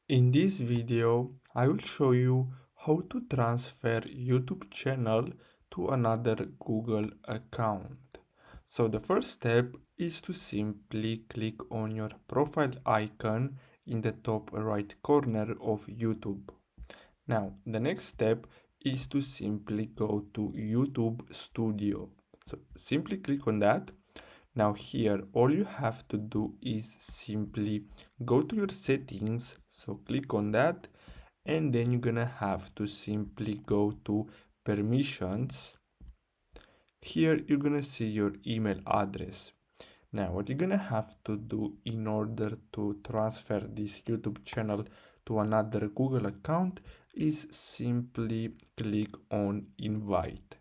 In this video, I will show you how to transfer YouTube channel to another Google account. So the first step is to simply click on your profile icon in the top right corner of YouTube. Now, the next step is to simply go to YouTube Studio. So simply click on that. Now here, all you have to do is simply go to your settings. So click on that, and then you're gonna have to simply go to permissions. Here, you're gonna see your email address. Now, what you're gonna have to do in order to transfer this YouTube channel to another Google account is simply click on invite.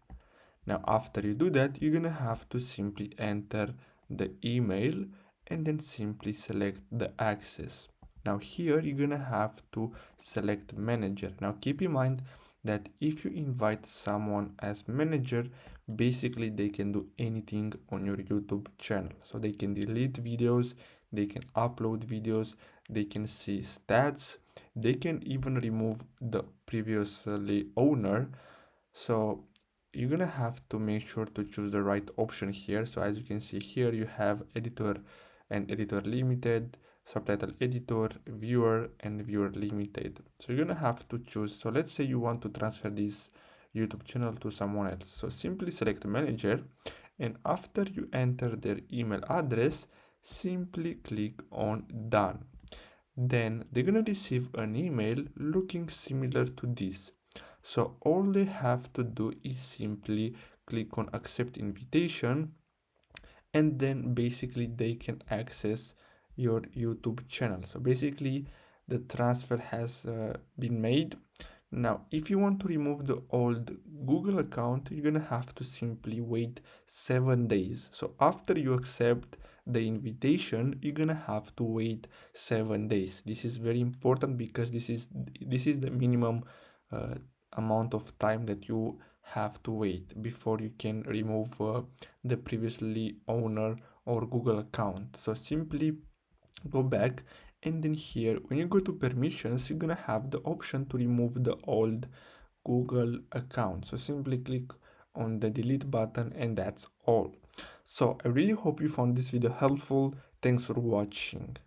Now, after you do that, you're gonna have to simply enter the email and then simply select the access. Now here you're gonna have to select manager. Now keep in mind that if you invite someone as manager, basically they can do anything on your YouTube channel. So they can delete videos, they can upload videos, they can see stats, they can even remove the previously owner. So you're gonna have to make sure to choose the right option here. So as you can see here, you have editor and editor limited, subtitle editor, viewer, and viewer limited. So you're gonna have to choose. So let's say you want to transfer this YouTube channel to someone else. So simply select manager, and after you enter their email address, simply click on done. Then they're gonna receive an email looking similar to this. So all they have to do is simply click on accept invitation, and then basically they can access your YouTube channel. So basically the transfer has been made. Now, if you want to remove the old Google account, you're gonna have to simply wait 7 days. So after you accept the invitation, you're gonna have to wait 7 days. This is very important because this is the minimum uh, amount of time that you have to wait before you can remove the previously owner or Google account. So simply go back, and then here when you go to permissions, you're gonna have the option to remove the old Google account. So simply click on the delete button, and that's all. So I really hope you found this video helpful. Thanks for watching.